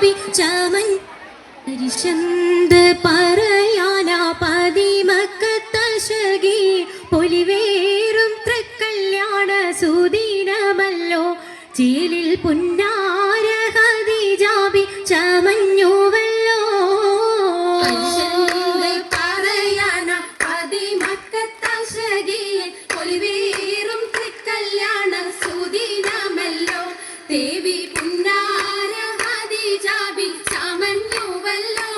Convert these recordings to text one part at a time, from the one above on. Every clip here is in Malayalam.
ജാബി ചമൻ പരിശന്ത് പറയാന പതിമക്കത്തശകി പൊലിവേറും തൃക്കല്യാണ സുദിനമല്ലോ ചേലിൽ പുന്നാര ഖദീജാബി ചമഞ്ഞുവല്ലോ പറയാന പതിമക്കത്തശകി പൊലിവേറും തൃക്കല്യാണ സുദിനമല്ലോ ദേവി പുന്നാര ഖദീജാബി ചമഞ്ഞുവല്ലോ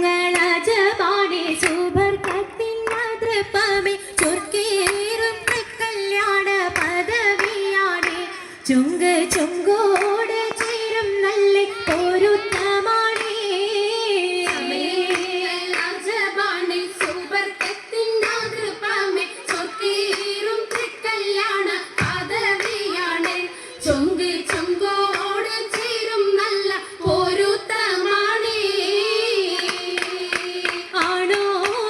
ചമയങ്ങളജപാടെ സുബർക്കത്തിൻ നദ്രപമേ ചൊർക്കേറും തൃക്കല്യാണ പദവിയാണേ ചുങ്ക് ചുങ്കോട് ചേരും നല്ല പൊരുത്തമാണേ രാജപാണി സുബർക്കത്തിൻ നദ്രപമേ ചൊർക്കേറും തൃക്കല്യാണ പദവിയാണേ ചുങ്ക് ചുങ്കോട് ചേരും നല്ല പൊരുത്തമാണേ ആണോ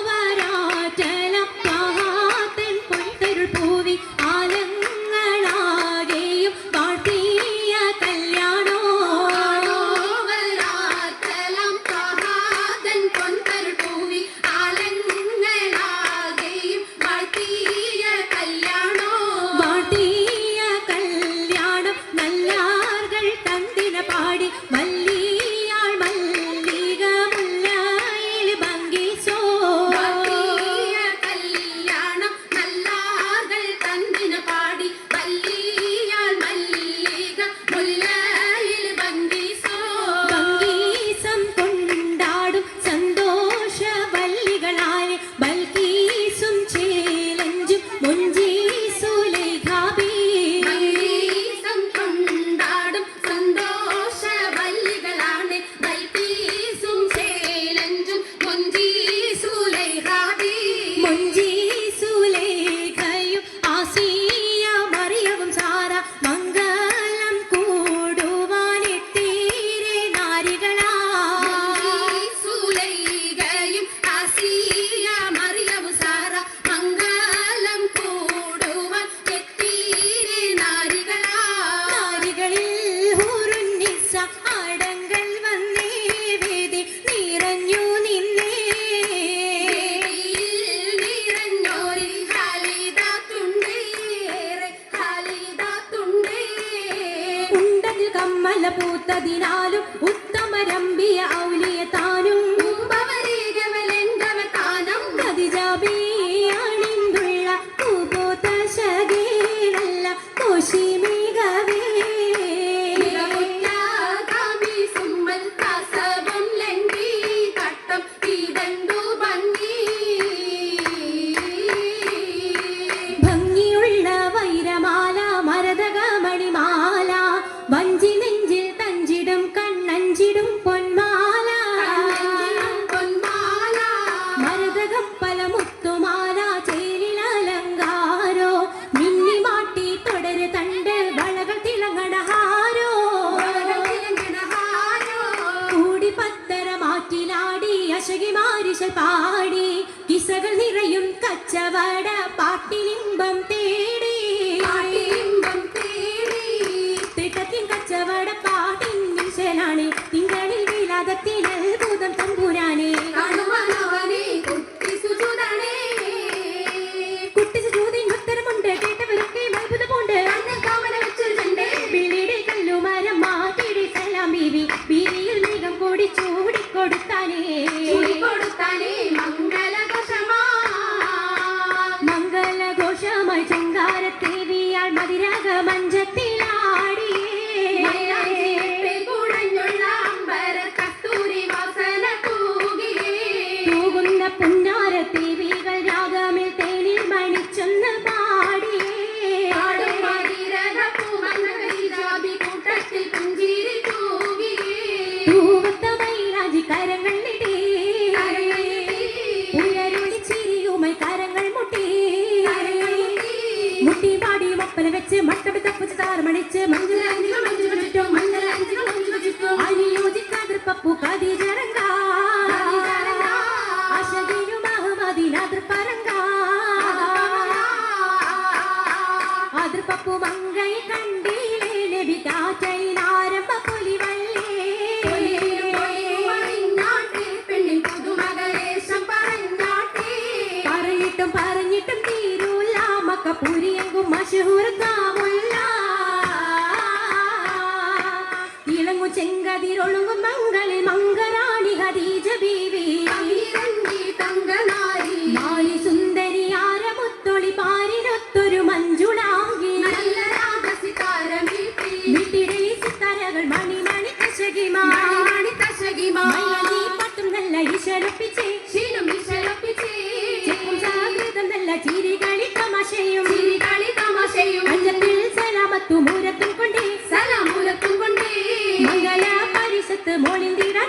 വരാറ്റലം മഹാത്തൻ പൊൻതരുൾ പൂവി ആലങ്ങളാകെയും വാഴ്ത്തിയ കല്യാണോ വരാത്തലം പ്രഹാദൻ പൊൻതരുൾ പൂവി ആലങ്ങളാകെയും വാഴ്ത്തിയ കല്യാണോ വാഴ്ത്തിയ കല്യാണം നല്ലാർകൾ തന്തിന പാടി മല്ലിയാൾ മല്ലിക മുല്ലയിൽ ഭംഗിച്ചോ വാഴ്ത്തിയ കല്യാണം നല്ലാകൾ തന്തിന പാടി വല്ലിയാൾ മല്ലിക മുല്ലയിൽ ഭംഗിസോ ഭംഗീസം കൊണ്ടാടും സന്തോഷ വല്ലികളാലെ ബൽക്കീസും ചേലഞ്ചും മുഞ്ചീസുലൈഖാബി മംഗീസം കൊണ്ടാടും സന്തോഷ വല്ലികളാണ് ബൽക്കീസും ചേലഞ്ചും മുഞ്ചീസുലൈഖാബി മുഞ്ചീസുലൈഖയും ആസിയ മറിയവും സാര മംഗളം കൂടുവാനെത്തീരെ നാരികളാ സുലൈഖയും ആസിയ മറിയവും സാറ മംഗളം കൂടുവാൻ എത്തീരെ നാരികളാ നാരികളിൽ ഹൂറുന്നിസ ആടങ്ങൾ വന്നേ വേദി നിറഞ്ഞു നിന്നേ നിറഞ്ഞോരി ഖാലിദത്തുണ്ടേ ഉണ്ടതിൽ കമ്മല പൂത്തതിനാലും ഉത്തമരമ്പിയ ഔലിയ താനും താനം ഖദീജാബി അണിന്തുള്ള പൂപോത്ത ശകീനല്ല കോശി മികവേ സുമ്മൽ കാസവം ലംഘി കട്ടം ഇതണ്ടു ഭംഗി ഭംഗിയുള്ള വൈരമാല മരതക മണിമാല വഞ്ചി നെഞ്ചിൽ തഞ്ചിടും കണ്ണഞ്ചിടും പൊന്മാല പൊന്മാല മരതകം പല മുത്തുമാല ചേലിൽ അലങ്കാരോ മിന്നി മാട്ടി തുടര് തണ്ട് വളകൾ തിളങ്ങണഹാരോ കൂടി പത്തര മാറ്റിലാടി അശകി മാരിശൽ പാടി കിസകൾ നിറയും കച്ചവട പാട്ടിനിമ്പം തേടി തിട്ടത്തിൻ കച്ചവട പാട്ടിൻ വിശലാണ് തിങ്കളിൽ വിലാദത്തിൽ അത്ഭുതം തമ്പുരാനെ കുട്ടി സുജൂദിൻ ഉത്തരമുണ്ട് കേട്ടവരൊക്കെ അത്ഭുതമുണ്ട് ബിള്ളിയുടെ കല്ലുമരം മാറ്റിയുടെ സലാം ബീവി ബീവിയിൽ മേഘം കൂടി ചൂടിക്കൊടുത്താനേ മംഗളഘോഷമായി ചങ്കാരത്തേവിയാൾ മതിരാഗ മഞ്ചത്തിലാടിയേ തൂകുന്ന പുന്നാരത്തേവികൾ രാഗമിൽ തേനിൽ മണിച്ചൊന്ന് പാടിയേ തൂവത്ത മൈലാജി കരങ്ങൾ നീട്ടി ഉയരുളി ചിരിയുമായി കരങ്ങൾ മുട്ടി മുട്ടി പാടി മപ്പല വെച്ച് മട്ടടി തപ്പിച്ച് താറമണിച്ച് അനുയോജിക്കാതിർ പപ്പു ഖദീജറങ്ക അശകിനും അഹമ്മദിനാതിർ പറങ്ക അതിർ പപ്പു മങ്കൈ കണ്ടിലേ നബി താറ്റൈനാരംഭ പൊലിവ ചെങ്കതിരൊളുങ്ങും മംഗളിൽ മംഗറാണി ഖദീജ ബീവി പങ്കിരങ്ങി തങ്കനാരി മാലി സുന്ദരി ആരമുത്തൊളി പാരിനൊത്തൊരു മഞ്ജുളാകി നല്ല രാഗസിതാരമീട്ടി വീട്ടിലെ സിത്താരകൾ മണിമണി കശകിമാ മണിമണി തശകിമാ മൈലി പട്ടും നല്ല ഈശ്വരപ്പിച്ചേ ശീലും ഈശ്വരപ്പിച്ചേ ചെക്കും സാകൃതം നല്ല ചിരികളി തമാശയും ചിരികളി തമാശയും അഞ്ചത്തിൽ സലാമത്തും മൂരത്തും കൊണ്ടേ സലാമൂലത്തും കൊണ്ടേ മംഗള പരിസത്ത് മോളിന്തിടാൻ